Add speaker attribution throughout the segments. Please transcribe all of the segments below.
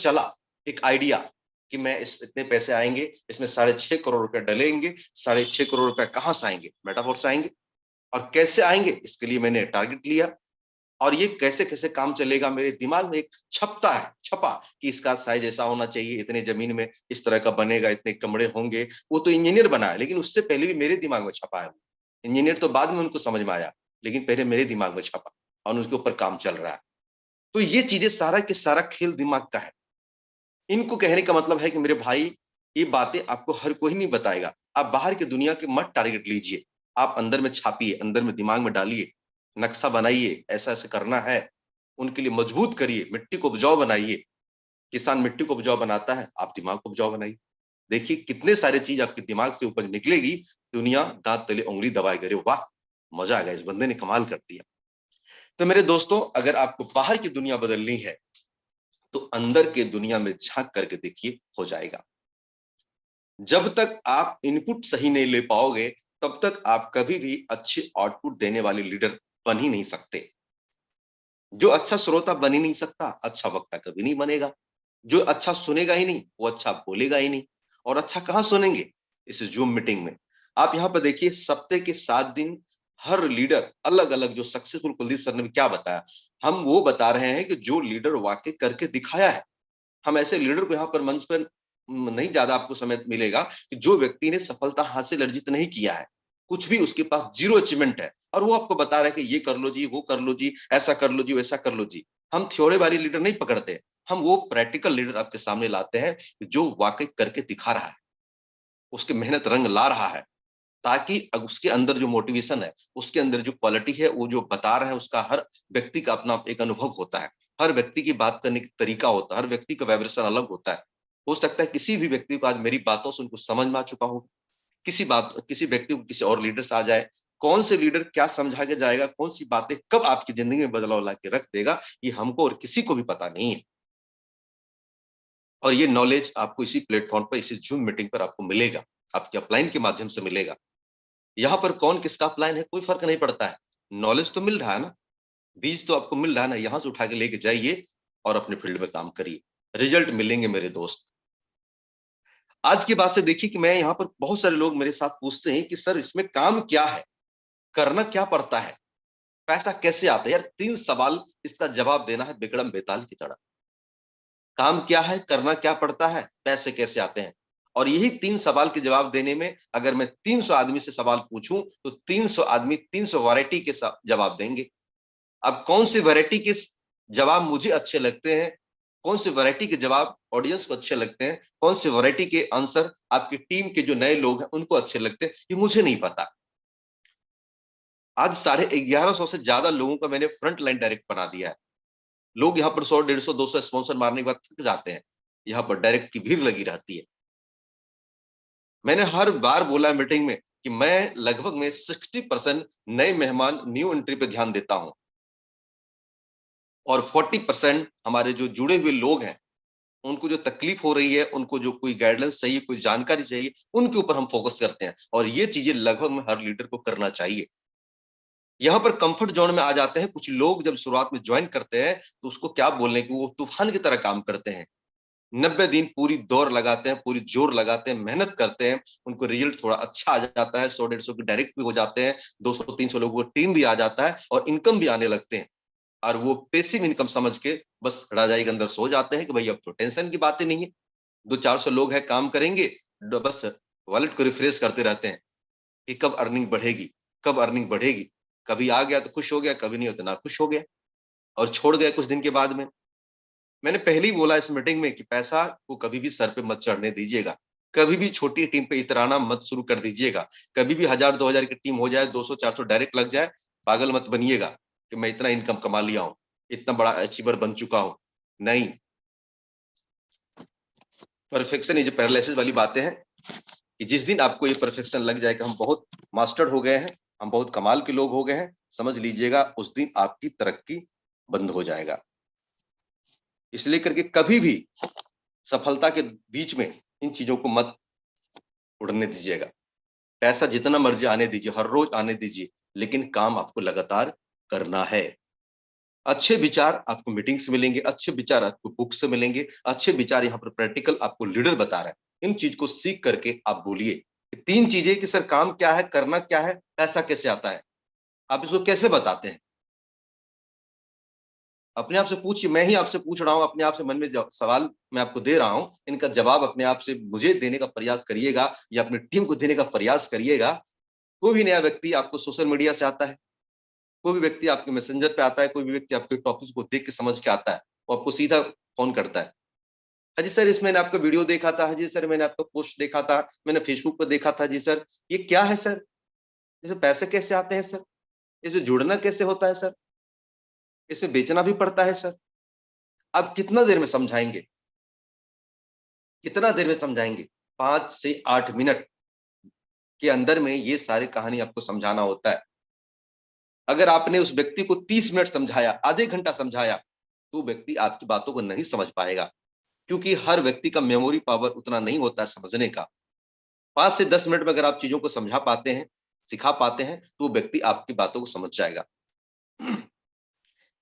Speaker 1: चला एक आइडिया कि मैं इस इतने पैसे आएंगे, इसमें 6.5 करोड़ रुपए डलेंगे, 6.5 करोड़ रुपए कहां से आएंगे, मेटाफोर से आएंगे। और कैसे आएंगे, इसके लिए मैंने टारगेट लिया। और ये कैसे कैसे काम चलेगा, मेरे दिमाग में एक छपा कि इसका साइज ऐसा होना चाहिए, इतने जमीन में इस तरह का बनेगा, इतने कमरे होंगे। वो तो इंजीनियर बना है, लेकिन उससे पहले भी मेरे दिमाग में छपा है। इंजीनियर तो बाद में उनको समझ में आया, लेकिन पहले मेरे दिमाग में छपा और उसके ऊपर काम चल रहा है। तो ये चीजें सारा के सारा खेल दिमाग का है। इनको कहने का मतलब है कि मेरे भाई, ये बातें आपको हर कोई नहीं बताएगा। आप बाहर की दुनिया के मत टारगेट लीजिए, आप अंदर में छापिए, अंदर में दिमाग में डालिए, नक्शा बनाइए, ऐसा ऐसा करना है। उनके लिए मजबूत करिए, मिट्टी को उपजाऊ बनाइए। किसान मिट्टी को उपजाऊ बनाता है, आप दिमाग को उपजाऊ बनाइए। देखिए कितने सारे चीज आपके दिमाग से उपज निकलेगी, दुनिया दांत तले उंगली दबाए करे, वाह मजा आ गया, इस बंदे ने कमाल कर दिया। तो मेरे दोस्तों, अगर आपको बाहर की दुनिया बदलनी है तो अंदर के दुनिया में झांक करके देखिए, हो जाएगा। जब तक आप इनपुट सही नहीं ले पाओगे, तब तक आप कभी भी अच्छे आउटपुट देने वाले लीडर बन ही नहीं सकते। जो अच्छा श्रोता बन ही नहीं सकता, अच्छा वक्ता कभी नहीं बनेगा। जो अच्छा सुनेगा ही नहीं, वो अच्छा बोलेगा ही नहीं। और अच्छा कहां सुनेंगे, इस जूम मीटिंग में। आप यहां पर देखिए, सप्ताह के 7 दिन हर लीडर अलग अलग, जो सक्सेसफुल, कुलदीप सर ने भी क्या बताया, हम वो बता रहे हैं कि जो लीडर वाकई करके दिखाया है। हम ऐसे लीडर को यहाँ पर मंच पर नहीं ज्यादा आपको समय मिलेगा कि जो व्यक्ति ने सफलता हासिल अर्जित नहीं किया है, कुछ भी उसके पास जीरो अचीवमेंट है, और वो आपको बता रहा है कि ये कर लो जी, वो कर लो जी, ऐसा कर लो जी, वैसा कर लो जी। हम थ्योरी वाली लीडर नहीं पकड़ते, हम वो प्रैक्टिकल लीडर आपके सामने लाते हैं जो वाकई करके दिखा रहा है, उसकी मेहनत रंग ला रहा है। ताकि उसके अंदर जो मोटिवेशन है, उसके अंदर जो क्वालिटी है, वो जो बता रहे हैं, उसका हर व्यक्ति का अपना एक अनुभव होता है। हर व्यक्ति की बात करने का तरीका होता है, हर व्यक्ति का वाइब्रेशन अलग होता है। हो सकता है किसी भी व्यक्ति को आज मेरी बातों से उनको समझ में आ चुका हो, किसी व्यक्ति को किसी और लीडर से आ जाए। कौन से लीडर क्या समझा के जाएगा, कौन सी बातें कब आपकी जिंदगी में बदलाव ला के रख देगा, ये हमको और किसी को भी पता नहीं है। और ये नॉलेज आपको इसी प्लेटफॉर्म पर, इसी जूम मीटिंग पर आपको मिलेगा, आपके अपलाइन के माध्यम से मिलेगा। यहाँ पर कौन किसका प्लान है, कोई फर्क नहीं पड़ता है। नॉलेज तो मिल रहा है ना, बीज तो आपको मिल रहा है ना, यहां से उठा के लेके जाइए और अपने फील्ड में काम करिए, रिजल्ट मिलेंगे मेरे दोस्त। आज की बात से देखिए कि मैं यहाँ पर, बहुत सारे लोग मेरे साथ पूछते हैं कि सर इसमें काम क्या है, करना क्या पड़ता है, पैसा कैसे आता है। यार 3 सवाल, इसका जवाब देना है बिकड़म बेताल की तरह। काम क्या है, करना क्या पड़ता है, पैसे कैसे आते हैं। और यही 3 सवाल के जवाब देने में, अगर मैं 300 आदमी से सवाल पूछूं तो 300 आदमी 300 वैरायटी के जवाब देंगे। अब कौन सी वैरायटी के जवाब मुझे अच्छे लगते हैं, कौन सी वैरायटी के जवाब ऑडियंस को अच्छे लगते हैं, कौन सी वैरायटी के आंसर आपकी टीम के जो नए लोग हैं उनको अच्छे लगते हैं, ये मुझे नहीं पता। आज 1150 से ज्यादा लोगों का मैंने फ्रंट लाइन डायरेक्ट बना दिया है। लोग यहाँ पर 100, 150, 200 स्पॉन्सर मारने के बाद थक जाते हैं, यहाँ पर डायरेक्ट की भीड़ लगी रहती है। मैंने हर बार बोला है मीटिंग में कि मैं लगभग में 60% नए मेहमान, न्यू एंट्री पे ध्यान देता हूं, और 40% हमारे जो जुड़े हुए लोग हैं, उनको जो तकलीफ हो रही है, उनको जो कोई गाइडेंस चाहिए, कोई जानकारी चाहिए, उनके ऊपर हम फोकस करते हैं। और ये चीजें लगभग में हर लीडर को करना चाहिए। यहाँ पर कंफर्ट जोन में आ जाते हैं कुछ लोग, जब शुरुआत में ज्वाइन करते हैं तो उसको क्या बोलने की, वो तूफान की तरह काम करते हैं। 90 दिन पूरी दौड़ लगाते हैं, पूरी जोर लगाते हैं, मेहनत करते हैं, उनको रिजल्ट थोड़ा अच्छा आ जाता है, 100, 150 की डायरेक्ट भी हो जाते हैं, 200, 300 लोगों को टीम भी आ जाता है, और इनकम भी आने लगते हैं। और वो पैसिव इनकम समझ के बस राजाई के अंदर सो जाते हैं कि भाई अब तो टेंशन की बातें नहीं है, 200, 400 लोग हैं, काम करेंगे, बस वॉलेट को रिफ्रेश करते रहते हैं कि कब अर्निंग बढ़ेगी, कब अर्निंग बढ़ेगी। कभी आ गया तो खुश हो गया, कभी नहीं होता ना खुश हो गया, और छोड़ गया कुछ दिन के बाद में। मैंने पहले ही बोला इस मीटिंग में कि पैसा को कभी भी सर पे मत चढ़ने दीजिएगा, कभी भी छोटी टीम पे इतराना मत शुरू कर दीजिएगा। कभी भी 1000, 2000 की टीम हो जाए, 200, 400 डायरेक्ट लग जाए, पागल मत बनिएगा कि मैं इतना इनकम कमा लिया हूं, इतना बड़ा अचीवर बन चुका हूं। नहीं, परफेक्शन, ये जो पैरालिसिस वाली बातें हैं, कि जिस दिन आपको ये परफेक्शन लग जाएगा, हम बहुत मास्टर्ड हो गए हैं, हम बहुत कमाल के लोग हो गए हैं, समझ लीजिएगा उस दिन आपकी तरक्की बंद हो जाएगा। इसलिए करके कभी भी सफलता के बीच में इन चीजों को मत उड़ने दीजिएगा। पैसा जितना मर्जी आने दीजिए, हर रोज आने दीजिए, लेकिन काम आपको लगातार करना है। अच्छे विचार आपको मीटिंग से मिलेंगे, अच्छे विचार आपको बुक से मिलेंगे, अच्छे विचार यहाँ पर प्रैक्टिकल आपको लीडर बता रहा है। इन चीज को सीख करके आप बोलिए। तीन चीजें कि सर काम क्या है, करना क्या है, पैसा कैसे आता है, आप इसको कैसे बताते हैं? अपने आप से पूछिए। मैं ही आपसे पूछ रहा हूं, अपने आप से मन में सवाल मैं आपको दे रहा हूं, इनका जवाब अपने आप से मुझे देने का प्रयास करिएगा या अपनी टीम को देने का प्रयास करिएगा। कोई भी नया व्यक्ति आपको सोशल मीडिया से आता है, कोई भी व्यक्ति आपके मैसेंजर पे आता है, कोई भी व्यक्ति आपके टॉपिक को देख के समझ के आता है, वो आपको सीधा फोन करता है। हाजी सर, इस मैंने आपका वीडियो देखा था, हाजी सर मैंने आपका पोस्ट देखा था, मैंने फेसबुक पर देखा था जी सर, ये क्या है सर, इसमें पैसे कैसे आते हैं सर, इसमें जुड़ना कैसे होता है सर, इसमें बेचना भी पड़ता है सर। आप कितना देर में समझाएंगे, कितना देर में समझाएंगे? 5 से 8 मिनट के अंदर में ये सारी कहानी आपको समझाना होता है। अगर आपने उस व्यक्ति को 30 मिनट समझाया, आधे घंटा समझाया, तो व्यक्ति आपकी बातों को नहीं समझ पाएगा, क्योंकि हर व्यक्ति का मेमोरी पावर उतना नहीं होता है समझने का। 5 से 10 मिनट में अगर आप चीजों को समझा पाते हैं, सिखा पाते हैं, तो व्यक्ति आपकी बातों को समझ जाएगा।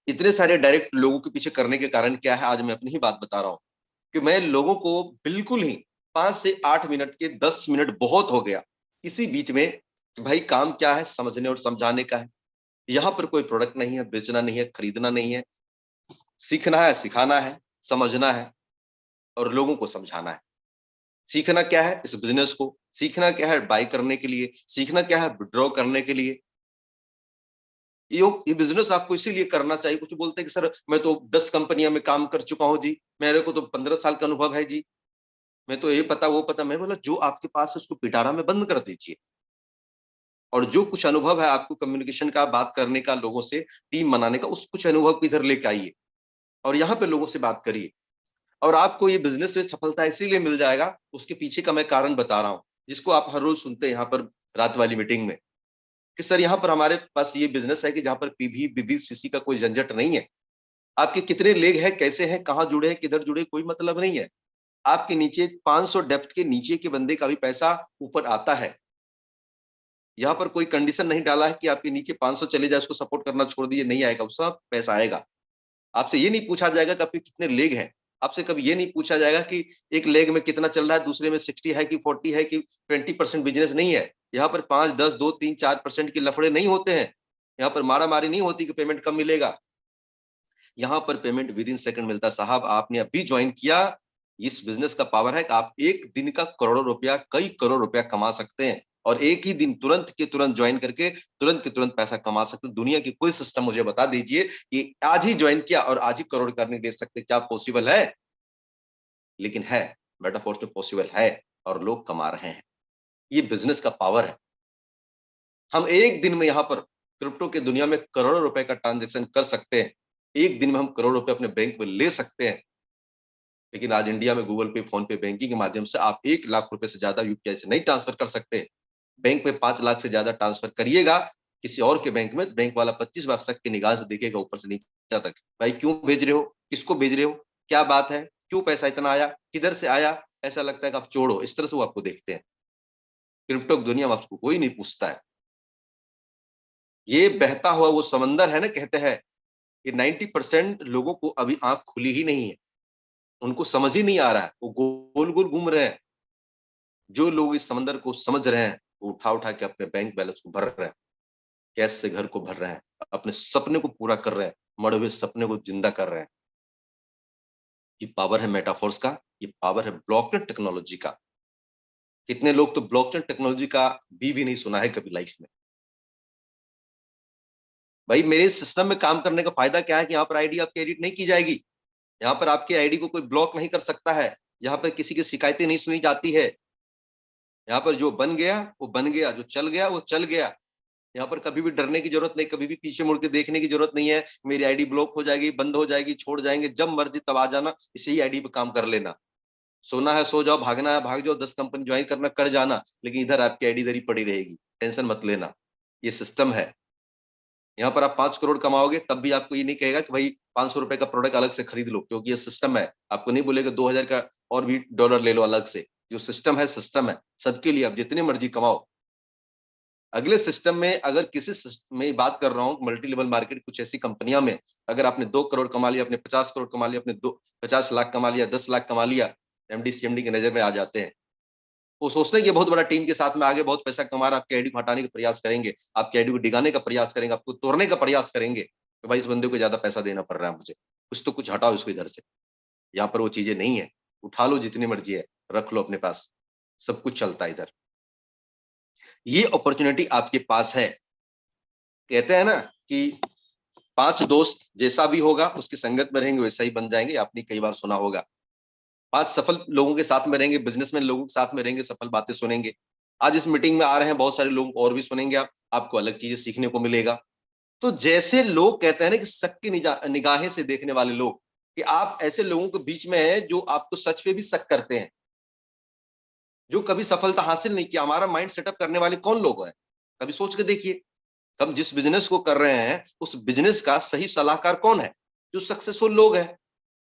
Speaker 1: इतने सारे डायरेक्ट लोगों के पीछे करने के कारण क्या है, आज मैं अपनी ही बात बता रहा हूं कि मैं लोगों को बिल्कुल ही 5 से 8 मिनट के 10 मिनट बहुत हो गया इसी बीच में, भाई काम क्या है समझने और समझाने का है। यहाँ पर कोई प्रोडक्ट नहीं है, बेचना नहीं है, खरीदना नहीं है, सीखना है, सिखाना है, समझना है और लोगों को समझाना है। सीखना क्या है इस बिजनेस को, सीखना क्या है बाय करने के लिए, सीखना क्या है विड्रॉ करने के लिए। ये बिजनेस आपको इसीलिए करना चाहिए। कुछ बोलते हैं कि सर मैं तो 10 कंपनियों में काम कर चुका हूं जी, मेरे को तो 15 साल का अनुभव है जी, मैं तो ये पता वो पता। मैं बोला जो आपके पास है उसको पिटारा में बंद कर दीजिए, और जो कुछ अनुभव है आपको कम्युनिकेशन का, बात करने का, लोगों से टीम बनाने का, उस कुछ अनुभव को इधर लेके आइए और यहाँ पे लोगों से बात करिए। और आपको ये बिजनेस में सफलता इसीलिए मिल जाएगा, उसके पीछे का मैं कारण बता रहा हूँ, जिसको आप हर रोज सुनते हैं यहाँ पर रात वाली मीटिंग में, कि सर यहाँ पर हमारे पास ये बिजनेस है कि जहाँ पर पीवी बीबी सीसी का कोई झंझट नहीं है। आपके कितने लेग है, कैसे हैं, कहाँ जुड़े हैं, किधर जुड़े, कोई मतलब नहीं है। आपके नीचे 500 डेप्थ के नीचे के बंदे का भी पैसा ऊपर आता है। यहाँ पर कोई कंडीशन नहीं डाला है कि आपके नीचे 500 चले जाए उसको सपोर्ट करना छोड़ दिए, नहीं आएगा, उसका पैसा आएगा। आपसे ये नहीं पूछा जाएगा कि आपके कितने लेग हैं, आपसे कभी ये नहीं पूछा जाएगा कि एक लेग में कितना चल रहा है, दूसरे में 60 है कि 40 है कि 20% बिजनेस नहीं है। यहाँ पर 5, 10, 2, 3, 4% के लफड़े नहीं होते हैं। यहाँ पर मारा मारी नहीं होती कि पेमेंट कम मिलेगा। यहाँ पर पेमेंट विद इन सेकंड मिलता है। साहब आपने अभी ज्वाइन किया, इस बिजनेस का पावर है कि आप एक दिन का करोड़ों रुपया, कई करोड़ रुपया कमा सकते हैं, और एक ही दिन तुरंत के तुरंत ज्वाइन करके तुरंत के तुरंत पैसा कमा सकते हैं। दुनिया की कोई सिस्टम मुझे बता दीजिए कि आज ही ज्वाइन किया और आज ही करोड़ करने दे सकते, क्या पॉसिबल है? लेकिन है, मेटाफोर्स में पॉसिबल है और लोग कमा रहे हैं। ये बिजनेस का पावर है। हम एक दिन में यहाँ पर क्रिप्टो के दुनिया में करोड़ों रुपए का ट्रांजेक्शन कर सकते हैं। एक दिन में हम करोड़ रुपए अपने बैंक में ले सकते हैं। लेकिन आज इंडिया में गूगल पे, फोन पे, बैंकिंग के माध्यम से आप 1 लाख रुपए से ज्यादा यूपीआई से नहीं ट्रांसफर कर सकते। बैंक में 5 लाख से ज्यादा ट्रांसफर करिएगा किसी और के बैंक में, बैंक वाला 25 बार शक की निगाह से देखेगा ऊपर से नीचे तक, भाई क्यों भेज रहे हो, किसको भेज रहे हो, क्या बात है, क्यों पैसा इतना आया, किधर से आया, ऐसा लगता है कि आप चोर हो। इस तरह से वो आपको देखते हैं। क्रिप्टो की दुनिया में आपको कोई नहीं पूछता है। ये बहता हुआ वो समंदर है ना, कहते हैं कि 90% लोगों को अभी आंख खुली ही नहीं है, उनको समझ ही नहीं आ रहा है, वो गोल गोल घूम रहे हैं। जो लोग इस समंदर को समझ रहे हैं, वो उठा उठा के अपने बैंक बैलेंस को भर रहे हैं, कैश से घर को भर रहे हैं, अपने सपने को पूरा कर रहे हैं, मरे हुए सपने को जिंदा कर रहे हैं। ये पावर है मेटाफोर्स का, ये पावर है ब्लॉकचेन टेक्नोलॉजी का। कितने लोग तो ब्लॉकचेन टेक्नोलॉजी का भी नहीं सुना है कभी लाइफ में। भाई मेरे सिस्टम में काम करने का फायदा क्या है कि यहाँ पर आईडी आपकी एडिट नहीं की जाएगी, यहाँ पर आपकी आईडी को कोई ब्लॉक नहीं कर सकता है, यहाँ पर किसी की शिकायतें नहीं सुनी जाती है। यहाँ पर जो बन गया वो बन गया, जो चल गया वो चल गया। यहाँ पर कभी भी डरने की जरूरत नहीं, कभी भी पीछे मुड़ के देखने की जरूरत नहीं है, मेरी आईडी ब्लॉक हो जाएगी, बंद हो जाएगी, छोड़ जाएंगे, जब मर्जी तब आ जाना, इसी आईडी पे काम कर लेना। सोना है सो जाओ, भागना है भाग जाओ, 10 कंपनी ज्वाइन करना कर जाना, लेकिन इधर आपकी आईडी इधर ही पड़ी रहेगी, टेंशन मत लेना। ये सिस्टम है। यहाँ पर आप 5 करोड़ कमाओगे तब भी आपको ये नहीं कहेगा कि भाई 500 रुपए का प्रोडक्ट अलग से खरीद लो, क्योंकि ये सिस्टम है। आपको नहीं बोलेगा 2000 का और भी डॉलर ले लो अलग से। जो सिस्टम है, सिस्टम है सबके लिए, आप जितने मर्जी कमाओ। अगले सिस्टम में अगर में बात कर रहा हूं, मल्टी लेवल मार्केट, कुछ ऐसी कंपनियां में अगर आपने 2 करोड़ कमा लिया, आपने 50 करोड़ कमा लिया, आपने 50 लाख कमा लिया, 10 लाख कमा लिया, एमडी सीएमडी की नजर में आ जाते हैं। वो सोचते हैं कि बहुत बड़ा टीम के साथ में आगे बहुत पैसा कमा रहा, आपके आईडी को हटाने का प्रयास करेंगे, आपकी आईडी को डिगाने का प्रयास करेंगे, आपको तोड़ने का प्रयास करेंगे। तो भाई इस बंदे को ज्यादा पैसा देना पड़ रहा है मुझे, कुछ तो कुछ हटाओ इसको इधर से। यहाँ पर वो चीजें नहीं है, उठा लो जितनी मर्जी है, रख लो अपने पास, सब कुछ चलता है इधर। ये अपॉर्चुनिटी आपके पास है। कहते हैं ना कि 5 दोस्त जैसा भी होगा उसकी संगत में रहेंगे वैसा ही बन जाएंगे, आपने कई बार सुना होगा। 5 सफल लोगों के साथ में रहेंगे, बिजनेसमैन लोगों के साथ में रहेंगे, सफल बातें सुनेंगे। आज इस मीटिंग में आ रहे हैं बहुत सारे लोग, और भी सुनेंगे आप, आपको अलग चीजें सीखने को मिलेगा। तो जैसे लोग कहते हैं ना कि शक की निगाहें से देखने वाले लोग, कि आप ऐसे लोगों के बीच में है जो आपको सच पे भी शक करते हैं, जो कभी सफलता हासिल नहीं किया। हमारा माइंड सेटअप करने वाले कौन लोग हैं, कभी सोच के देखिए। हम जिस बिजनेस को कर रहे हैं उस बिजनेस का सही सलाहकार कौन है, जो सक्सेसफुल लोग हैं।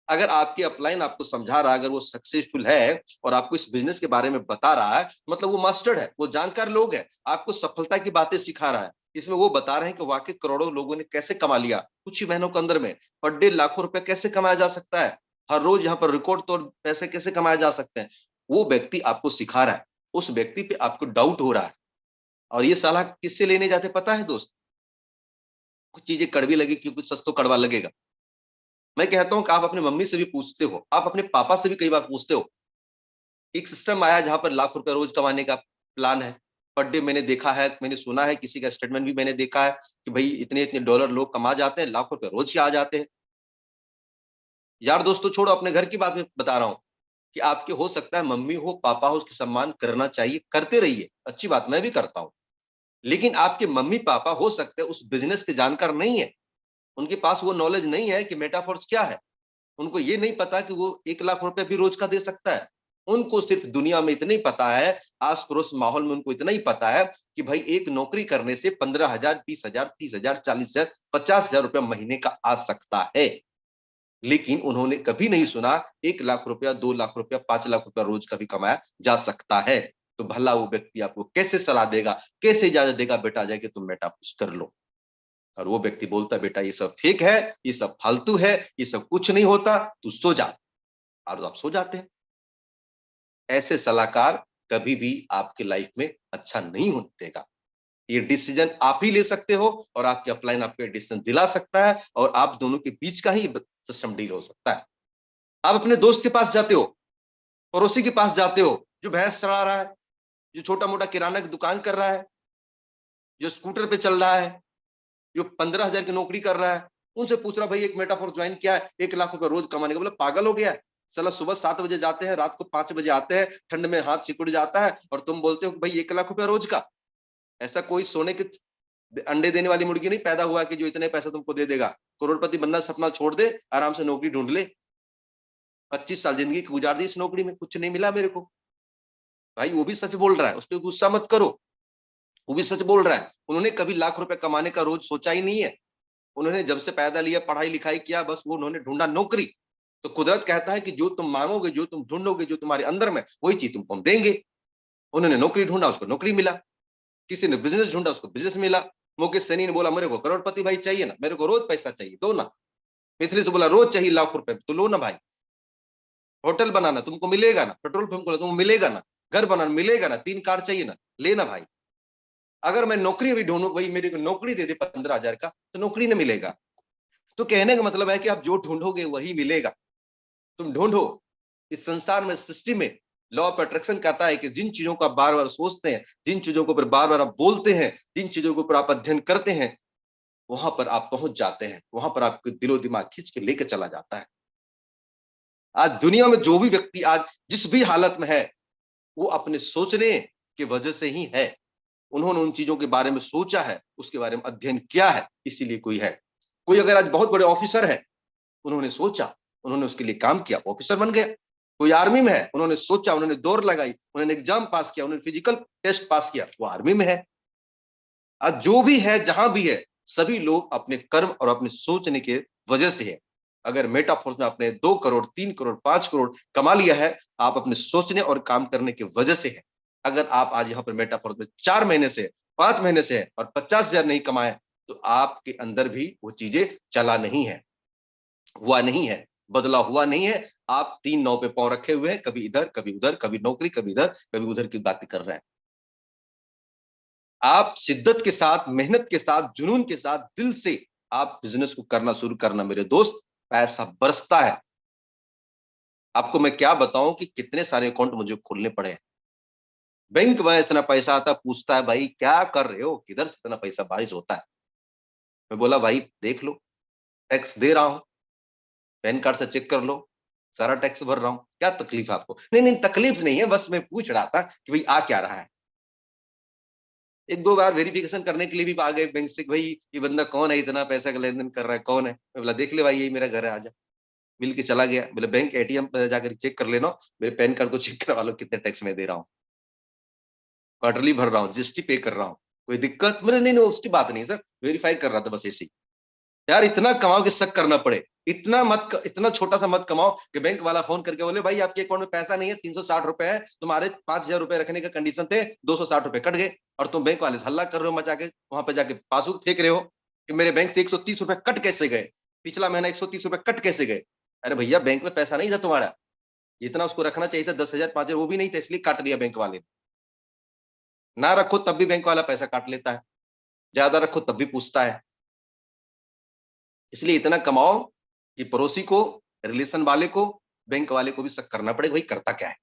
Speaker 1: अगर आपकी अपलाइन आपको समझा रहा है, अगर वो सक्सेसफुल है और आपको इस बिजनेस के बारे में बता रहा है, मतलब वो मास्टर्ड है, वो जानकार लोग है, आपको सफलता की बातें सिखा रहा है। इसमें वो बता रहे हैं कि वाकई करोड़ों लोगों ने कैसे कमा लिया कुछ ही महीनों के अंदर में, पर डे लाखों रुपए कैसे कमाया जा सकता है, हर रोज यहाँ पर रिकॉर्ड तोड़ पैसे कैसे कमाए जा सकते हैं। वो व्यक्ति आपको सिखा रहा है, उस व्यक्ति पे आपको डाउट हो रहा है। और ये सलाह किससे लेने जाते पता है दोस्त, कुछ चीजें कड़वी लगी क्योंकि सच तो कड़वा लगेगा। मैं कहता हूं कि आप अपनी मम्मी से भी पूछते हो, आप अपने पापा से भी कई बार पूछते हो। एक सिस्टम आया जहां पर लाख रुपए रोज कमाने का प्लान है, पर डे। मैंने देखा है, मैंने सुना है, किसी का स्टेटमेंट भी मैंने देखा है कि भाई इतने इतने डॉलर लोग कमा जाते हैं, लाख रुपए रोज ही आ जाते हैं। यार दोस्तों छोड़ो, अपने घर की बात में बता रहा हूं कि आपके हो सकता है मम्मी हो पापा हो, उसकी सम्मान करना चाहिए, करते रहिए, अच्छी बात, मैं भी करता हूं। लेकिन आपके मम्मी पापा हो सकते हैं उस बिजनेस के जानकार नहीं है, उनके पास वो नॉलेज नहीं है कि मेटाफोर्स क्या है। उनको ये नहीं पता कि वो 1 लाख रुपए भी रोज का दे सकता है। उनको सिर्फ दुनिया में इतना ही पता है, आस पड़ोस माहौल में उनको इतना ही पता है कि भाई एक नौकरी करने से 15,000, 20,000, 30,000, 40,000, 50,000 रुपया महीने का आ सकता है। लेकिन उन्होंने कभी नहीं सुना 1 लाख रुपया, 2 लाख रुपया, 5 लाख रुपया रोज का भी कमाया जा सकता है। तो भला वो व्यक्ति आपको कैसे सलाह देगा, कैसे इजाजत देगा बेटा जाके तुम मेटाफोर्स कर लो। और वो व्यक्ति बोलता है बेटा ये सब फेक है, ये सब फालतू है, ये सब कुछ नहीं होता, तू सो जा। और आप सो जाते हैं। ऐसे सलाहकार कभी भी आपके लाइफ में अच्छा नहीं होने देगा। ये डिसीजन आप ही ले सकते हो, और आपके अपलाइन आपको डिसीजन दिला सकता है, और आप दोनों के बीच का ही सिस्टम डील हो सकता है। आप अपने दोस्त के पास जाते हो, पड़ोसी के पास जाते हो, जो भैंस चढ़ा रहा है, जो छोटा मोटा किराना की दुकान कर रहा है, जो स्कूटर पे चल रहा है, जो 15,000 की नौकरी कर रहा है, उनसे पूछ रहा भाई एक मेटाफोर्स ज्वाइन किया है, 1 लाख रुपए रोज कमाने का। बोला पागल हो गया है साला, सुबह 7 बजे जाते हैं, रात को 5 बजे आते हैं, ठंड में हाथ सिकुड़ जाता है, और तुम बोलते हो भाई 1 लाख रुपया रोज का। ऐसा कोई सोने के अंडे देने वाली मुर्गी नहीं पैदा हुआ कि जो इतने पैसा तुमको दे देगा। करोड़पति बनना सपना छोड़ दे, आराम से नौकरी ढूंढ ले। 25 साल जिंदगी गुजार दी इस नौकरी में, कुछ नहीं मिला मेरे को। भाई वो भी सच बोल रहा है, उस पर गुस्सा मत करो, वो भी सच बोल रहा है। उन्होंने कभी लाख रुपए कमाने का रोज सोचा ही नहीं है। उन्होंने जब से पैदा लिया, पढ़ाई लिखाई किया, बस वो उन्होंने ढूंढा नौकरी। तो कुदरत कहता है कि जो तुम मांगोगे, जो तुम ढूंढोगे, जो तुम्हारे अंदर में, वही चीज तुमको हम देंगे। उन्होंने नौकरी ढूंढा, उसको नौकरी मिला। किसी ने बिजनेस ढूंढा, उसको बिजनेस मिला। मुकेश सैनी ने बोला मेरे को करोड़पति भाई चाहिए ना, मेरे को रोज पैसा चाहिए, दो ना। मिथिली से बोला रोज चाहिए लाख रुपए, तो लो ना भाई। होटल बनाना तुमको मिलेगा ना, पेट्रोल पंप खोला तुमको मिलेगा ना, घर बनाना मिलेगा ना, 3 कार चाहिए ना, लेना भाई। अगर मैं नौकरी भी ढूंढू, भाई मेरे को नौकरी दे दे 15,000 का, तो नौकरी नहीं मिलेगा। तो कहने का मतलब है कि आप जो ढूंढोगे वही मिलेगा। तुम ढूंढो। इस संसार में, सृष्टि में, लॉ ऑफ अट्रैक्शन कहता है कि जिन चीजों को आप बार बार सोचते हैं, जिन चीजों के ऊपर बार बार आप बोलते हैं, जिन चीजों के ऊपर आप अध्ययन करते हैं, वहां पर आप पहुंच जाते हैं, वहां पर आपके दिलो दिमाग खींच के लेकर चला जाता है। आज दुनिया में जो भी व्यक्ति आज जिस भी हालत में है, वो अपने सोचने की वजह से ही है। उन्होंने उन चीजों के बारे में सोचा है, उसके बारे में अध्ययन किया है, इसीलिए कोई है। कोई अगर आज बहुत बड़े ऑफिसर है, उन्होंने सोचा, उन्होंने उसके लिए काम किया, ऑफिसर बन गया। कोई आर्मी में है, उन्होंने सोचा, उन्होंने दौड़ लगाई, उन्होंने एग्जाम पास किया, उन्होंने फिजिकल टेस्ट पास किया, वो आर्मी में है। आज जो भी है, जहां भी है, सभी लोग अपने कर्म और अपने सोचने के वजह से है। अगर मेटाफोर्स में आपने 2 करोड़, 3 करोड़, 5 करोड़ कमा लिया है, आप अपने सोचने और काम करने की वजह से है। अगर आप आज यहाँ पर मेटाफोर्स में 4 महीने से 5 महीने से है और 50,000 नहीं कमाए, तो आपके अंदर भी वो चीजें चला नहीं है, हुआ नहीं है, बदला हुआ नहीं है। आप 3 नाव पे पांव रखे हुए हैं, कभी इधर कभी उधर, कभी नौकरी कभी इधर कभी उधर की बातें कर रहे हैं। आप शिद्दत के साथ, मेहनत के साथ, जुनून के साथ, दिल से आप बिजनेस को करना शुरू करना मेरे दोस्त, पैसा बरसता है। आपको मैं क्या बताऊं कि कितने सारे अकाउंट मुझे खोलने पड़े हैं। बैंक में इतना पैसा आता, पूछता है भाई क्या कर रहे हो, किधर से इतना पैसा बारिश होता है। मैं बोला भाई देख लो, टैक्स दे रहा हूं, पैन कार्ड से चेक कर लो, सारा टैक्स भर रहा हूं, क्या तकलीफ है आपको? नहीं नहीं तकलीफ नहीं है, बस मैं पूछ रहा था कि भाई आ क्या रहा है। एक दो बार वेरिफिकेशन करने के लिए भी आ गए बैंक से, भाई ये बंदा कौन है, इतना पैसा का लेन देन कर रहा है, कौन है। मैं बोला देख ले भाई यही मेरा घर है, आजा। मिल के चला गया, बोले बैंक एटीएम जाकर चेक कर लेना, मेरे पैन कार्ड को चेक करवा लो कितने टैक्स में दे रहा हूँ, क्वार्टरली भर रहा हूँ, जीएसटी पे कर रहा हूँ, कोई दिक्कत? मैंने नहीं नहीं उसकी बात नहीं सर, वेरीफाई कर रहा था बस ऐसे ही। यार इतना कमाओ कि शक करना पड़े, इतना छोटा सा मत कमाओ कि बैंक वाला फोन करके बोले भाई आपके अकाउंट में पैसा नहीं है, 360 रुपए है, तुम्हारे 5,000 रुपए रखने का कंडीशन थे, 260 रुपए कट गए, और तुम बैंक वाले से हल्ला कर रहे हो, मचा के वहां पे जाके पासबुक फेंक रहे हो कि मेरे बैंक से 130 रुपए कट कैसे गए, पिछला महीना 130 रुपए कट कैसे गए। अरे भैया बैंक में पैसा नहीं था तुम्हारा, जितना उसको रखना चाहिए था 10,000 5,000 वो भी नहीं था, इसलिए काट लिया बैंक वाले ने। ना रखो तब भी बैंक वाला पैसा काट लेता है, ज्यादा रखो तब भी पूछता है। इसलिए इतना कमाओ कि पड़ोसी को, रिलेशन वाले को, बैंक वाले को भी शक करना पड़े भाई करता क्या है।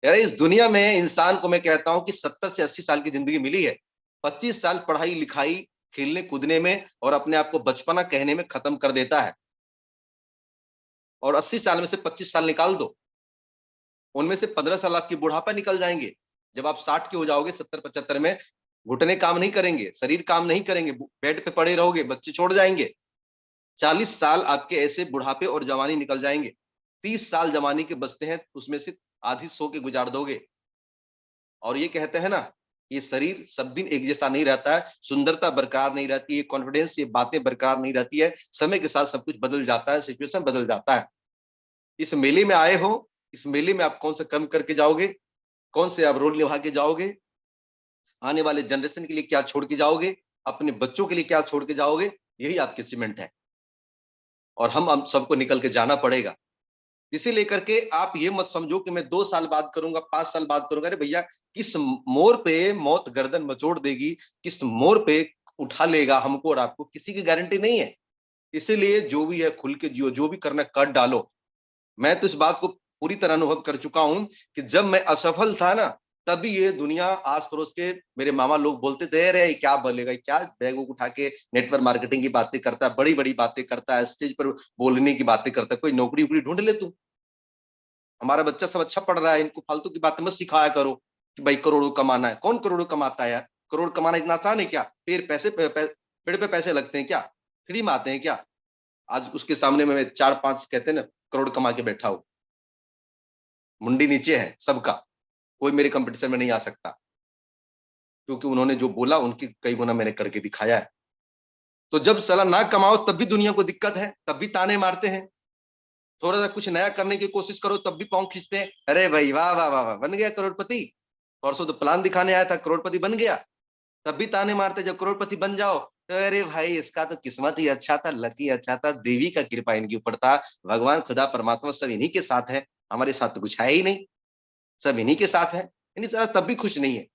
Speaker 1: यार इस दुनिया में इंसान को मैं कहता हूं कि 70 से 80 साल की जिंदगी मिली है, 25 साल पढ़ाई लिखाई, खेलने कूदने में और अपने आप को बचपना कहने में खत्म कर देता है, और 80 साल में से 25 साल निकाल दो, उनमें से 15 साल आपकी बुढ़ापा निकल जाएंगे। जब आप 60 के हो जाओगे, 70 75 में, घुटने काम नहीं करेंगे, शरीर काम नहीं करेंगे, बेड पे पड़े रहोगे, बच्चे छोड़ जाएंगे। 40 साल आपके ऐसे बुढ़ापे और जवानी निकल जाएंगे। 30 साल जवानी के बचते हैं, उसमें से आधी सो के गुजार दोगे। और ये कहते हैं ना, ये शरीर सब दिन एक जैसा नहीं रहता है, सुंदरता बरकरार नहीं रहती है, कॉन्फिडेंस, ये बातें बरकरार नहीं रहती है, समय के साथ सब कुछ बदल जाता है, सिचुएशन बदल जाता है। इस मेले में आए हो, इस मेले में आप कौन सा कर्म करके जाओगे, कौन से आप रोल निभा के जाओगे, आने वाले जनरेशन के लिए क्या छोड़ के जाओगे, अपने बच्चों के लिए क्या छोड़ के जाओगे, यही आपकी सीमेंट है। और हम सबको निकल के जाना पड़ेगा। इसे लेकर के आप ये मत समझो कि मैं 2 साल बाद करूंगा, 5 साल बाद करूंगा। अरे भैया किस मोड़ पे मौत गर्दन मचोड़ देगी, किस मोड़ पे उठा लेगा हमको और आपको, किसी की गारंटी नहीं है। इसीलिए जो भी है खुल के जियो, जो भी करना कर डालो। मैं तो इस बात को पूरी तरह अनुभव कर चुका हूं कि जब मैं असफल था ना, तभी ये दुनिया आस पड़ोस के मेरे मामा लोग बोलते थे अरे क्या बोलेगा, क्या बैग उठा के नेटवर्क मार्केटिंग की बातें करता है, बड़ी बड़ी बातें करता है, स्टेज पर बोलने की बातें करता है, कोई नौकरी वोकरी ढूंढ ले तू, हमारा बच्चा सब अच्छा पढ़ रहा है, इनको फालतू की बातें मत सिखाया करो कि भाई करोड़ों कमाना है। कौन करोड़ों कमाता है यार? करोड़ कमाना इतना आसान है क्या? पेड़ पे पैसे लगते हैं क्या? फ्री में आते हैं क्या? आज उसके सामने में 4 5 कहते हैं ना करोड़ कमा के बैठा हूं, मुंडी नीचे है सबका, कोई मेरे कंपटीशन में नहीं आ सकता, क्योंकि उन्होंने जो बोला उनकी कई गुना मैंने करके दिखाया है। तो जब साला ना कमाओ तब भी दुनिया को दिक्कत है, तब भी ताने मारते हैं। थोड़ा सा कुछ नया करने की कोशिश करो तब भी पाँव खींचते हैं, अरे भाई वाह वाह वाह वाह बन गया करोड़पति, परसों तो प्लान दिखाने आया था करोड़पति बन गया। तब भी ताने मारते, जब करोड़पति बन जाओ तो अरे भाई इसका तो किस्मत ही अच्छा था, लकी अच्छा था, देवी का कृपा इनके ऊपर था, भगवान खुदा परमात्मा सब इन्हीं के साथ है, हमारे साथ तो कुछ है ही नहीं, सब इन्हीं के साथ है। यानी सारा तब भी खुश नहीं है।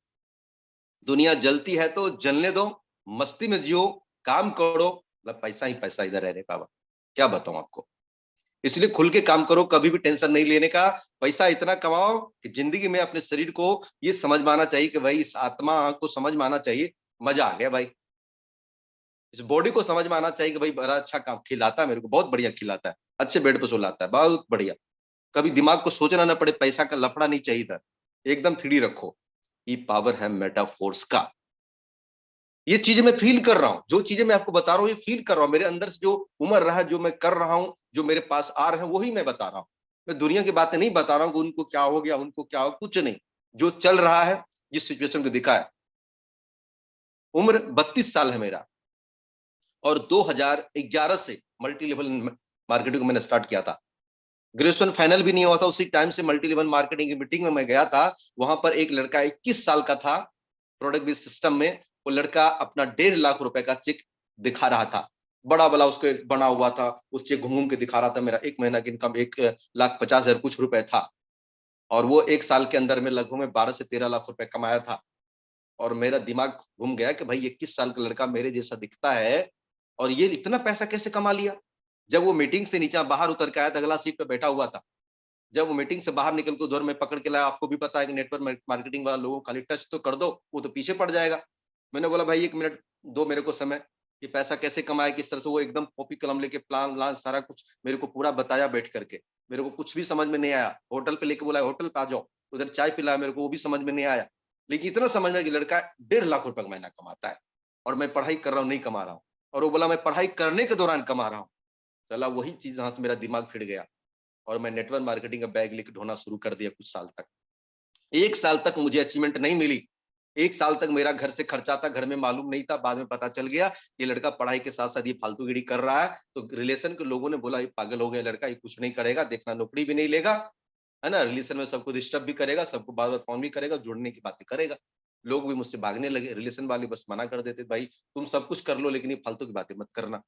Speaker 1: दुनिया जलती है तो जलने दो, मस्ती में जियो, काम करो, मतलब पैसा ही पैसा इधर रहने का। क्या बताऊं आपको, इसलिए खुल के काम करो, कभी भी टेंशन नहीं लेने का। पैसा इतना कमाओ कि जिंदगी में अपने शरीर को ये समझ में आना चाहिए कि भाई इस आत्मा को समझ में आना चाहिए, मजा आ गया भाई। इस बॉडी को समझ में आना चाहिए कि भाई बड़ा अच्छा काम खिलाता है, मेरे को बहुत बढ़िया खिलाता है, अच्छे बेड पे सुलाता है, बहुत बढ़िया। कभी दिमाग को सोचना ना पड़े, पैसा का लफड़ा नहीं चाहिए था, एकदम फ्री रखो। ये पावर है मेटाफोर्स का। ये चीजें मैं फील कर रहा हूँ, जो चीजें मैं आपको बता रहा हूँ ये फील कर रहा हूँ, मेरे अंदर से जो उमड़ रहा है, जो मैं कर रहा हूँ, जो मेरे पास आ रहे हैं वही मैं बता रहा हूँ। मैं दुनिया की बातें नहीं बता रहा हूँ कि उनको क्या हो गया, उनको क्या हो, कुछ नहीं। जो चल रहा है, जिस सिचुएशन को दिखा है। उम्र 32 साल है मेरा, और 2011 से मल्टी लेवल मार्केटिंग को मैंने स्टार्ट किया था। ग्रेजुएशन फाइनल भी नहीं हुआ था, उसी टाइम से मल्टी लेवल मार्केटिंग की मीटिंग में मैं गया था। वहां पर एक लड़का 21 साल का था, प्रोडक्ट बेस्ड सिस्टम में वो लड़का अपना 1.5 लाख रुपए का चेक दिखा रहा था, बड़ा बड़ा उसको बना हुआ था, उस चेक घूम घूम के दिखा रहा था, मेरा 1 महीना की इनकम 1,50,000 कुछ रुपए था, और वो 1 साल के अंदर में लगभग में 12 से 13 लाख रुपए कमाया था। और मेरा दिमाग घूम गया कि भाई 21 साल का लड़का मेरे जैसा दिखता है और ये इतना पैसा कैसे कमा लिया। जब वो मीटिंग से नीचे बाहर उतर के आया था, अगला सीट पे बैठा हुआ था, जब वो मीटिंग से बाहर निकल के उधर में पकड़ के लाया, आपको भी पता है कि नेटवर्क मार्केटिंग वाला लोगों खाली टच तो कर दो वो तो पीछे पड़ जाएगा। मैंने बोला भाई 1 मिनट दो मेरे को समय, ये पैसा कैसे कमाए किस तरह से। वो एकदम कॉपी कलम लेके प्लान व्लान सारा कुछ मेरे को पूरा बताया बैठ करके, मेरे को कुछ भी समझ में नहीं आया। होटल पे लेके बोला होटल पे आ जाओ, उधर चाय पिलाया मेरे को, वो भी समझ में नहीं आया। लेकिन इतना समझ में कि लड़का 1.5 लाख रुपए का महीना कमाता है और मैं पढ़ाई कर रहा हूँ नहीं कमा रहा हूँ, और वो बोला मैं पढ़ाई करने के दौरान कमा रहा हूँ। चला वही चीज जहां से मेरा दिमाग फिर गया और मैं नेटवर्क मार्केटिंग का बैग लेकर ढोना शुरू कर दिया। कुछ साल तक, 1 साल तक मुझे अचीवमेंट नहीं मिली। 1 साल तक मेरा घर से खर्चा था, घर में मालूम नहीं था, बाद में पता चल गया ये लड़का पढ़ाई के साथ साथ ये फालतूगिरी कर रहा है। तो रिलेशन के लोगों ने बोला ये पागल हो गया लड़का, ये कुछ नहीं करेगा, देखना नौकरी भी नहीं लेगा, है ना, रिलेशन में सबको डिस्टर्ब भी करेगा, सबको बार बार फोन भी करेगा, जुड़ने की बातें करेगा। लोग भी मुझसे भागने लगे, रिलेशन वाले बस मना कर देते भाई तुम सब कुछ कर लो लेकिन ये फालतू की बातें मत करना।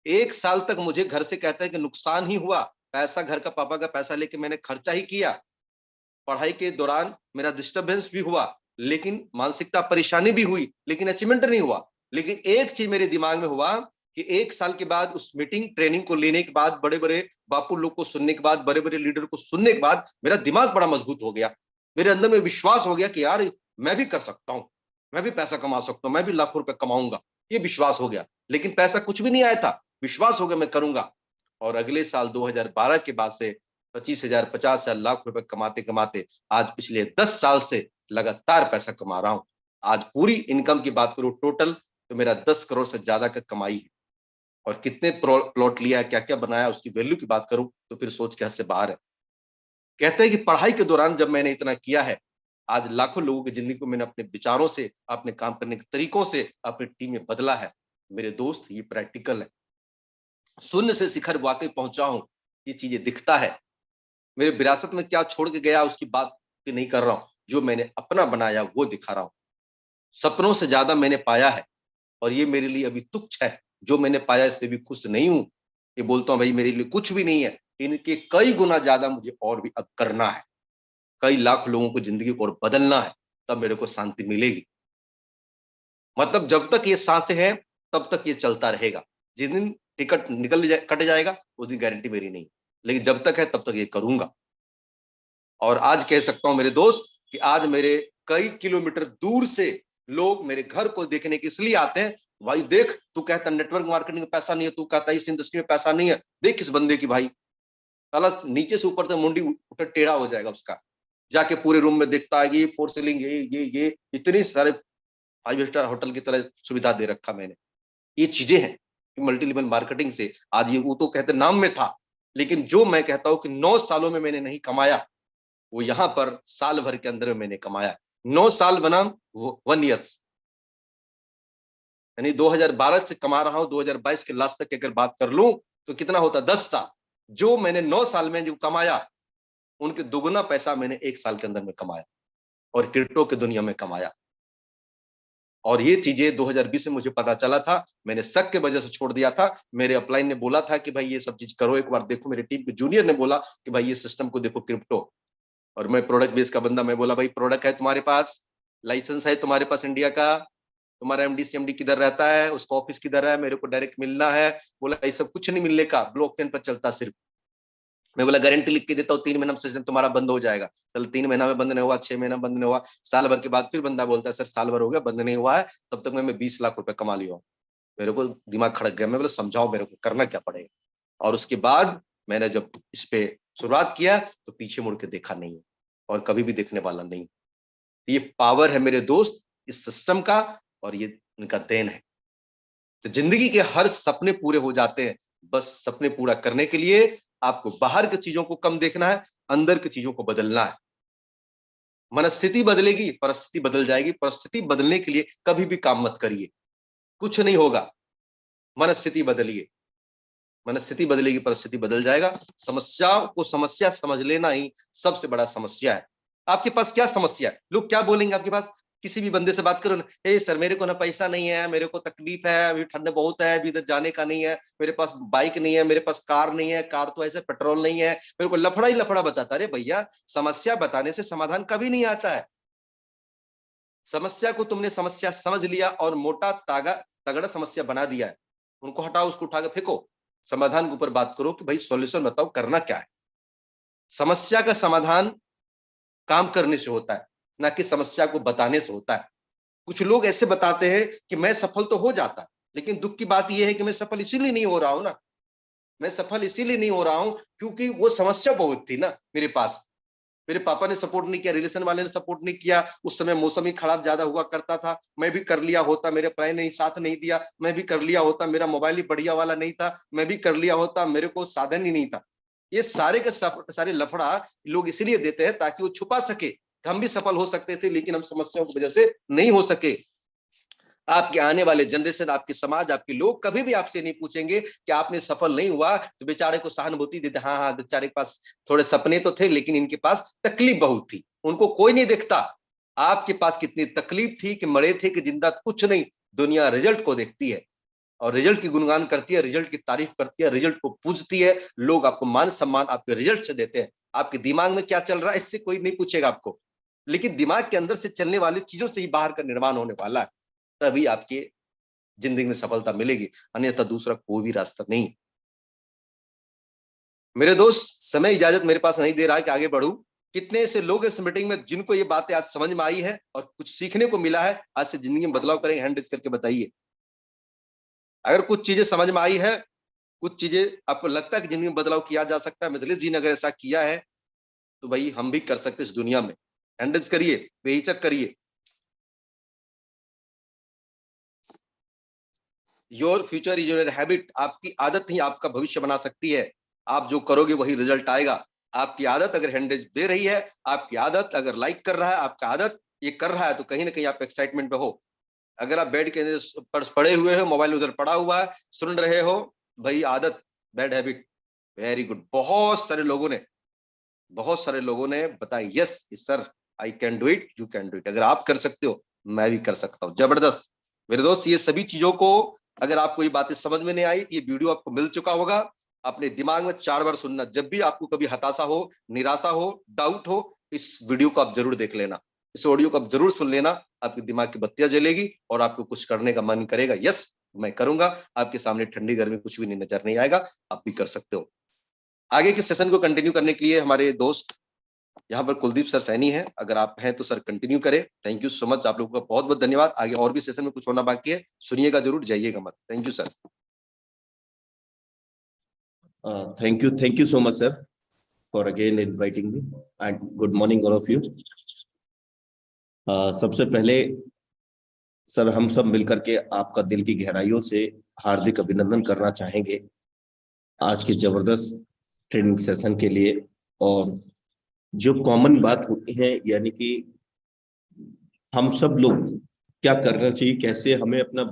Speaker 1: 1 साल तक मुझे घर से कहता है कि नुकसान ही हुआ, पैसा घर का पापा का पैसा लेके मैंने खर्चा ही किया, पढ़ाई के दौरान मेरा डिस्टरबेंस भी हुआ, लेकिन मानसिकता परेशानी भी हुई, लेकिन अचीवमेंट नहीं हुआ। लेकिन एक चीज मेरे दिमाग में हुआ कि 1 साल के बाद उस मीटिंग ट्रेनिंग को लेने के बाद, बड़े बड़े बापू लोग को सुनने के बाद, बड़े बड़े लीडर को सुनने के बाद मेरा दिमाग बड़ा मजबूत हो गया। मेरे अंदर में विश्वास हो गया कि यार मैं भी कर सकता हूं, मैं भी पैसा कमा सकता हूं, मैं भी लाखों रुपए कमाऊंगा, ये विश्वास हो गया। लेकिन पैसा कुछ भी नहीं आया था, विश्वास हो गया मैं करूंगा। और अगले साल 2012 के बाद से 25,000 50,000 लाख रुपए कमाते कमाते आज पिछले 10 साल से लगातार पैसा कमा रहा हूं। आज पूरी इनकम की बात करूं टोटल तो मेरा 10 करोड़ से ज्यादा का कमाई है। और कितने प्लॉट लिया है, क्या क्या बनाया, उसकी वैल्यू की बात करूं तो फिर सोच के हद से बाहर है। कहते हैं कि पढ़ाई के दौरान जब मैंने इतना किया है, आज लाखों लोगों की जिंदगी को मैंने अपने विचारों से, अपने काम करने के तरीकों से, अपनी टीम में बदला है। मेरे दोस्त ये प्रैक्टिकल है, शून्य से शिखर वाकई पहुंचा हूं, ये चीजें दिखता है। मेरे विरासत में क्या छोड़ के गया उसकी बात नहीं कर रहा हूं, जो मैंने अपना बनाया वो दिखा रहा हूं। सपनों से ज्यादा मैंने पाया है और ये मेरे लिए अभी तुच्छ है। जो मैंने पाया इससे भी खुश नहीं हूं, ये बोलता हूं भाई मेरे लिए कुछ भी नहीं है, इनके कई गुना ज्यादा मुझे और भी अब करना है, कई लाख लोगों को जिंदगी को और बदलना है, तब मेरे को शांति मिलेगी। मतलब जब तक ये सांसें हैं तब तक ये चलता रहेगा। जिस दिन टिकट कट जाएगा उस दिन गारंटी मेरी नहीं, लेकिन जब तक है तब तक ये करूंगा। और आज कह सकता हूं मेरे दोस्त कि आज मेरे कई किलोमीटर दूर से लोग मेरे घर को देखने के इसलिए आते हैं, भाई देख तू कहता नेटवर्क मार्केटिंग में पैसा नहीं है, तू कहता इस इंडस्ट्री में पैसा नहीं है, देख इस बंदे की भाई, साला नीचे से ऊपर तक मुंडी टेढ़ा हो जाएगा उसका। जाके पूरे रूम में देखता है ये फोर सीलिंग, ये इतनी सारे 5 स्टार होटल की तरह सुविधा दे रखा मैंने। ये चीजें हैं मल्टी लेवल मार्केटिंग से आज ये, वो तो कहते नाम में था, लेकिन जो मैं कहता हूं कि 9 सालों में मैंने नहीं कमाया, वो यहां पर साल भर के अंदर में मैंने कमाया। 9 साल बनाम 1 ईयर्स, यानी 2012 से कमा रहा हूं, 2022 के लास्ट तक की अगर बात कर लूं तो कितना होता, 10 साल। जो मैंने 9 साल में जो कमाया उनके दुगुना पैसा मैंने 1 साल के अंदर में कमाया और क्रिप्टो की दुनिया में कमाया। और ये चीजें 2020 में मुझे पता चला था, मैंने शक के वजह से छोड़ दिया था। मेरे अपलाइन ने बोला था कि भाई ये सब चीज करो एक बार देखो, मेरे टीम के जूनियर ने बोला कि भाई ये सिस्टम को देखो क्रिप्टो। और मैं प्रोडक्ट बेस का बंदा, मैं बोला भाई प्रोडक्ट है तुम्हारे पास, लाइसेंस है तुम्हारे पास इंडिया का, तुम्हारा एमडी सीएमडी किधर रहता है, उसका ऑफिस किधर है, मेरे को डायरेक्ट मिलना है। बोला ये सब कुछ नहीं मिलने का, ब्लॉकचेन पर चलता सिर्फ। मैं बोला गारंटी लिख के देता हूँ 3 महीना में सिस्टम तुम्हारा बंद हो जाएगा। चल 3 महीना में बंद नहीं हुआ, 6 महीना बंद नहीं हुआ, साल भर के बाद फिर बंदा बोलता है सर साल भर हो गया बंद नहीं हुआ है, तब तक मैं 20 लाख रुपए कमा लिया हूँ। मेरे को दिमाग खड़क गया, मैं बोला समझाओ मेरे को करना क्या पड़ेगा। और उसके बाद मैंने जब इस पे शुरुआत किया तो पीछे मुड़ के देखा नहीं है और कभी भी देखने वाला नहीं। ये पावर है मेरे दोस्त इस सिस्टम का, और ये इनका देन है। तो जिंदगी के हर सपने पूरे हो जाते हैं, बस सपने पूरा करने के लिए आपको बाहर की चीजों को कम देखना है, अंदर की चीजों को बदलना है। मनस्थिति बदलेगी परिस्थिति बदल जाएगी, परिस्थिति बदलने के लिए कभी भी काम मत करिए, कुछ नहीं होगा। मनस्थिति बदलिए, मनस्थिति बदलेगी परिस्थिति बदल जाएगा। समस्याओं को समस्या समझ लेना ही सबसे बड़ा समस्या है। आपके पास क्या समस्या है, लोग क्या बोलेंगे आपके पास, किसी भी बंदे से बात करो ना, हे सर मेरे को ना पैसा नहीं है, मेरे को तकलीफ है, अभी ठंड बहुत है, अभी इधर जाने का नहीं है, मेरे पास बाइक नहीं है, मेरे पास कार नहीं है, कार तो ऐसे पेट्रोल नहीं है, मेरे को लफड़ा ही लफड़ा बताता। अरे भैया, समस्या बताने से समाधान कभी नहीं आता है। समस्या को तुमने समस्या समझ लिया और मोटा तागा तगड़ा समस्या बना दिया है, उनको हटाओ, उसको उठा के फेंको, समाधान के ऊपर बात करो कि भाई सॉल्यूशन बताओ करना क्या है। समस्या का समाधान काम करने से होता है, ना कि समस्या को बताने से होता है। कुछ लोग ऐसे बताते हैं कि मैं सफल तो हो जाता, लेकिन दुख की बात यह है कि मैं सफल इसीलिए नहीं हो रहा हूं ना, मैं सफल इसीलिए नहीं हो रहा हूं क्योंकि वो समस्या बहुत थी ना मेरे पास। मेरे पापा ने सपोर्ट नहीं किया, रिलेशन वाले ने सपोर्ट नहीं किया, उस समय मौसम ही खराब ज्यादा हुआ करता था, मैं भी कर लिया होता, मेरे प्लान ने साथ नहीं दिया, मैं भी कर लिया होता, मेरा मोबाइल ही बढ़िया वाला नहीं था, मैं भी कर लिया होता, मेरे को साधन ही नहीं था। ये सारे के सारे लफड़ा लोग इसलिए देते हैं ताकि वो छुपा सके, हम भी सफल हो सकते थे लेकिन हम समस्याओं की वजह से नहीं हो सके। आपके आने वाले जनरेशन, आपके समाज, आपके लोग कभी भी आपसे नहीं पूछेंगे कि आपने सफल नहीं हुआ तो बेचारे को सहानुभूति देते, हाँ हाँ बेचारे के पास थोड़े सपने तो थे लेकिन इनके पास तकलीफ बहुत थी, उनको कोई नहीं देखता। आपके पास कितनी तकलीफ थी कि मरे थे कि जिंदा, कुछ नहीं, दुनिया रिजल्ट को देखती है और रिजल्ट की गुणगान करती है, रिजल्ट की तारीफ करती है, रिजल्ट को पूजती है। लोग आपको मान सम्मान आपके रिजल्ट से देते हैं। आपके दिमाग में क्या चल रहा है इससे कोई नहीं पूछेगा आपको, लेकिन दिमाग के अंदर से चलने वाली चीजों से ही बाहर का निर्माण होने वाला है, तभी आपके जिंदगी में सफलता मिलेगी, अन्यथा दूसरा कोई भी रास्ता नहीं। मेरे दोस्त, समय इजाजत मेरे पास नहीं दे रहा है कि आगे बढ़ूं। कितने ऐसे लोग इस मीटिंग में जिनको ये बातें आज समझ में आई है और कुछ सीखने को मिला है, आज से जिंदगी में बदलाव करेंगे, हैंड रेज करके बताइए। अगर कुछ चीजें समझ में आई है, कुछ चीजें आपको लगता है कि जिंदगी में बदलाव किया जा सकता है, मिथिलेश जी ने अगर ऐसा किया है तो भाई हम भी कर सकते हैं इस दुनिया में। हैंड रेज करिए, बेहिचक करिए। Your future is your habit, आपकी आदत ही आपका भविष्य बना सकती है। आप जो करोगे वही रिजल्ट आएगा। आपकी आदत अगर हैंडेज दे रही है, आपकी आदत अगर लाइक कर रहा है, आपका आदत ये कर रहा है, तो कहीं ना कहीं आप एक्साइटमेंट में हो। अगर आप बेड के पर पड़े हुए हो, मोबाइल उधर पड़ा हुआ है, सुन रहे हो, भाई आदत, बैड हैबिट। Very good. बहुत सारे लोगों ने बताया yes sir, I can do it, you can do it. अगर आप कर सकते हो, मैं भी कर सकता हूँ। जबरदस्त। मेरे दोस्त, ये सभी चीजों को, अगर आपको ये बातें समझ में नहीं आई, ये वीडियो आपको मिल चुका होगा। अपने दिमाग में 4 बार सुनना, जब भी आपको कभी हताशा हो, निराशा हो, डाउट हो, इस वीडियो को आप जरूर देख लेना, इस ऑडियो को आप जरूर सुन लेना। आपके दिमाग की बत्तियां जलेगी और आपको कुछ करने का मन करेगा, यस मैं करूंगा। आपके सामने ठंडी गर्मी कुछ भी नहीं नजर नहीं आएगा, आप भी कर सकते हो। आगे के सेशन को कंटिन्यू करने के लिए हमारे दोस्त यहाँ पर कुलदीप सर सैनी है, अगर आप हैं तो सर कंटिन्यू करें। थैंक यू सो मच, आप लोगों का बहुत बहुत धन्यवाद। आगे और भी सेशन में कुछ होना बाकी है, सुनिएगा जरूर, जाइएगा मत। Thank you sir.
Speaker 2: Thank you so much, sir, for again inviting me. And good morning, all of you. सबसे पहले सर, हम सब मिलकर के आपका दिल की गहराइयों से हार्दिक अभिनंदन करना चाहेंगे आज के जबरदस्त ट्रेनिंग सेशन के लिए। और जो कॉमन बात होती है, यानी कि हम सब लोग क्या करना चाहिए, कैसे हमें अपना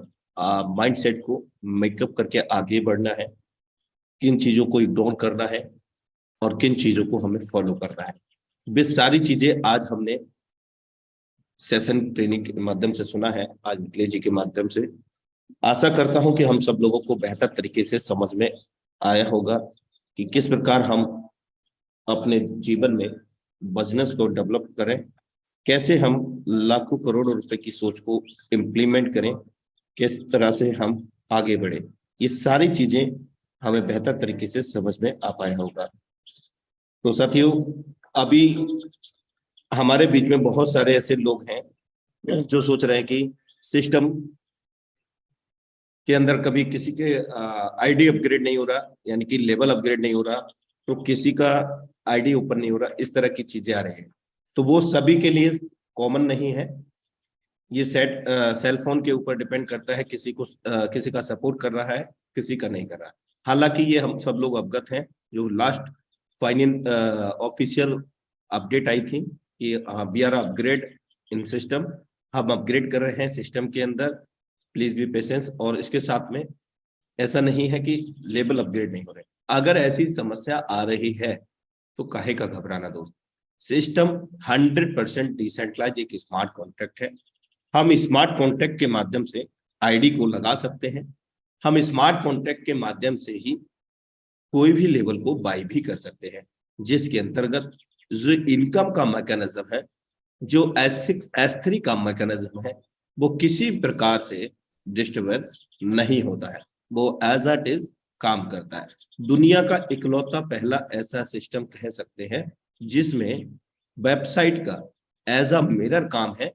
Speaker 2: माइंड सेट को मेकअप करके आगे बढ़ना है, किन चीजों को इग्नोर करना है और किन चीजों को हमें फॉलो करना है, वे सारी चीजें आज हमने सेशन ट्रेनिंग के माध्यम से सुना है, आज मिथिलेश जी के माध्यम से। आशा करता हूं कि हम सब लोगों को बेहतर तरीके से समझ में आया होगा कि किस प्रकार हम अपने जीवन में बिजनेस को डेवलप करें, कैसे हम लाखों करोड़ों रुपए की सोच को इम्प्लीमेंट करें, किस तरह से हम आगे बढ़े। ये सारी चीजें हमें बेहतर तरीके से समझ में आ पाया होगा। तो साथियों, अभी हमारे बीच में बहुत सारे ऐसे लोग हैं जो सोच रहे हैं कि सिस्टम के अंदर कभी किसी के आईडी अपग्रेड नहीं हो रहा, यानी कि लेवल अपग्रेड नहीं हो रहा, तो किसी का आईडी ऊपर नहीं हो रहा, इस तरह की चीजें आ रही हैं। तो वो सभी के लिए कॉमन नहीं है। ये सेल फोन के ऊपर डिपेंड करता है, किसी का सपोर्ट कर रहा है, किसी का नहीं कर रहा। हालांकि ये हम सब लोग अवगत हैं, जो लास्ट फाइनल ऑफिशियल अपडेट आई थी कि we are upgrade in system, हम अपग्रेड कर रहे हैं सिस्टम के अंदर, प्लीज बी पेशेंस। और इसके साथ में ऐसा नहीं है कि लेवल अपग्रेड नहीं हो रहे। अगर ऐसी समस्या आ रही है तो काहे का घबराना दोस्त। सिस्टम 100% डिसेंट्रलाइज एक स्मार्ट कॉन्ट्रैक्ट है। हम स्मार्ट कॉन्ट्रैक्ट के माध्यम से आईडी को लगा सकते हैं। हम स्मार्ट कॉन्ट्रैक्ट के माध्यम से ही कोई भी लेवल को बाय भी कर सकते हैं, जिसके अंतर्गत जो इनकम का मैकेनिज्म है, जो S6 S3 का मैकेनिज्म है, वो किसी प्रकार से डिस्टर्बेंस नहीं होता है, वो एज इट इज काम करता है। दुनिया का इकलौता पहला ऐसा सिस्टम कह सकते हैं जिसमें वेबसाइट का एज अ मिरर काम है।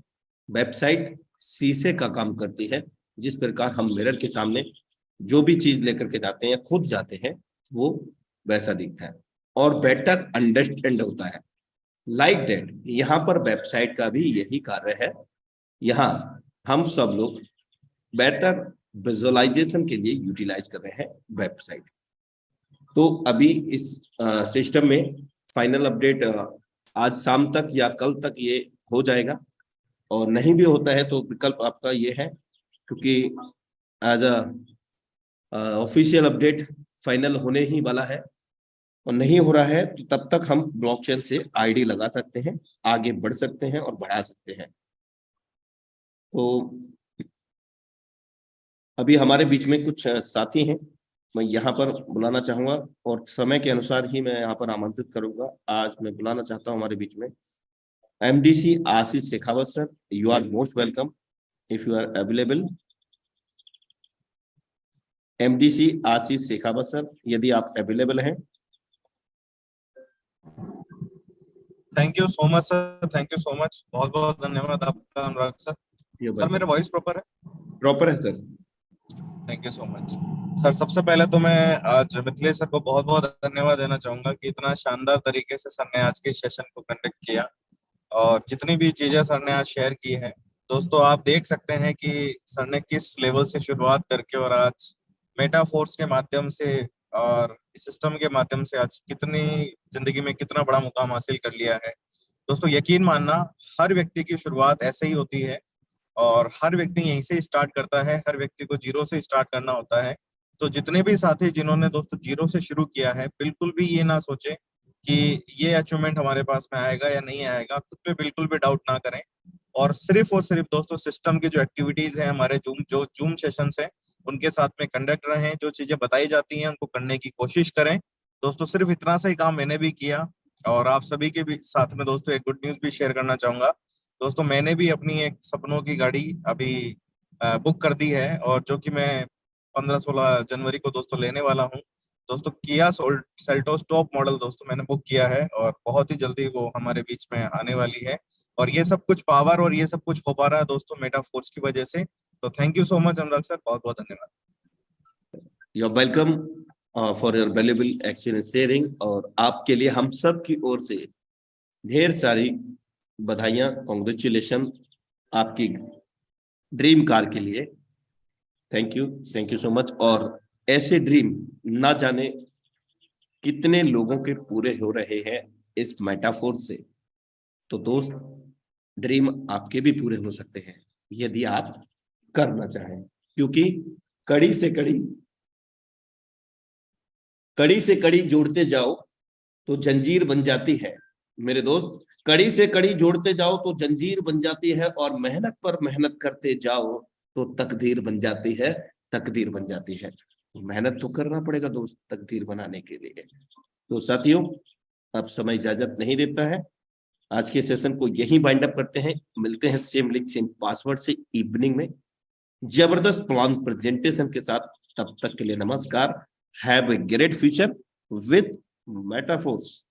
Speaker 2: वेबसाइट शीशे का काम करती है, जिस प्रकार हम मिरर के सामने जो भी चीज लेकर के जाते हैं, खुद जाते हैं, वो वैसा दिखता है और बेटर अंडरस्टैंड होता है। लाइक दैट यहाँ पर वेबसाइट का भी यही कार्य है। यहाँ हम सब लोग बेटर विजुअलाइजेशन के लिए यूटिलाइज कर रहे हैं वेबसाइट। तो अभी इस सिस्टम में फाइनल अपडेट आज शाम तक या कल तक ये हो जाएगा, और नहीं भी होता है तो विकल्प आपका ये है, क्योंकि as a official update final होने ही वाला है, और नहीं हो रहा है तो तब तक हम ब्लॉकचेन से आईडी लगा सकते हैं, आगे बढ़ सकते हैं और बढ़ा सकते हैं। तो अभी हमारे बीच में कुछ साथी हैं, मैं यहाँ पर बुलाना चाहूंगा और समय के अनुसार ही मैं यहाँ पर आमंत्रित करूंगा। आज मैं बुलाना चाहता हूँ हमारे बीच में MDC Ashish Shekhawat sir. You are most welcome if you are available. MDC Ashish Shekhawat sir, यदि आप अवेलेबल हैं।
Speaker 3: Thank you so much sir, thank you so much, बहुत बहुत धन्यवाद आपका अनुराग सर। सर मेरा वॉइस प्रॉपर है?
Speaker 2: प्रॉपर है sir.
Speaker 3: Thank you so much sir. सबसे पहले तो मैं आज मिथिलेश सर को बहुत बहुत धन्यवाद देना चाहूंगा कि इतना शानदार तरीके से सर ने आज के सेशन को कंडक्ट किया, और जितनी भी चीजें सर ने आज शेयर की है, दोस्तों आप देख सकते हैं कि सर ने किस लेवल से शुरुआत करके और आज मेटाफोर्स के माध्यम से और इस सिस्टम के माध्यम से आज कितनी जिंदगी में कितना बड़ा मुकाम हासिल कर लिया है। दोस्तों यकीन मानना, हर व्यक्ति की शुरुआत ऐसे ही होती है और हर व्यक्ति यहीं से स्टार्ट करता है, हर व्यक्ति को जीरो से स्टार्ट करना होता है। तो जितने भी साथी जिन्होंने दोस्तों जीरो से शुरू किया है, बिल्कुल भी ये ना सोचे कि ये अचीवमेंट हमारे पास में आएगा या नहीं आएगा, खुद पे बिल्कुल भी डाउट ना करें, और सिर्फ दोस्तों सिस्टम की जो एक्टिविटीज है, हमारे जूम सेशन है, उनके साथ में कंडक्ट रहें, जो चीजें बताई जाती हैं उनको करने की कोशिश करें। दोस्तों सिर्फ इतना सा ही काम मैंने भी किया, और आप सभी के भी साथ में दोस्तों एक गुड न्यूज भी शेयर करना चाहूंगा। दोस्तों मैंने भी अपनी एक सपनों की गाड़ी अभी बुक कर दी है, और जो कि मैं 15-16 जनवरी को दोस्तों लेने वाला हूं। दोस्तों किया सेल्टोस टॉप मॉडल दोस्तों मैंने बुक किया है, और बहुत ही जल्दी वो हमारे बीच में आने वाली है, और ये सब कुछ पावर और ये सब कुछ हो पा रहा है दोस्तों मेटाफोर्स की वजह से। तो thank you so much Anurag sir, बहुत बहुत धन्यवाद।
Speaker 2: You are welcome for your valuable experience sharing, और आपके लिए हम सब की ओर से ढेर सारी बधाइयां, कॉन्ग्रेचुलेशन आपकी ड्रीम कार के लिए। Thank you so much. और ऐसे ड्रीम ना जाने कितने लोगों के पूरे हो रहे हैं इस मेटाफोर से। तो दोस्त, ड्रीम आपके भी पूरे हो सकते हैं यदि आप करना चाहें, क्योंकि कड़ी से कड़ी जोड़ते जाओ तो जंजीर बन जाती है मेरे दोस्त। कड़ी से कड़ी जोड़ते जाओ तो जंजीर बन जाती है, और मेहनत पर मेहनत करते जाओ तो तकदीर बन जाती है, तकदीर बन जाती है। मेहनत तो करना पड़ेगा दोस्त तकदीर बनाने के लिए। तो साथियों, अब समय इजाजत नहीं देता है, आज के सेशन को यही वाइंड अप करते हैं। मिलते हैं सेम लिंक सेम पासवर्ड से इवनिंग में जबरदस्त प्लान प्रेजेंटेशन के साथ। तब तक के लिए नमस्कार। Have a great future with metaphors.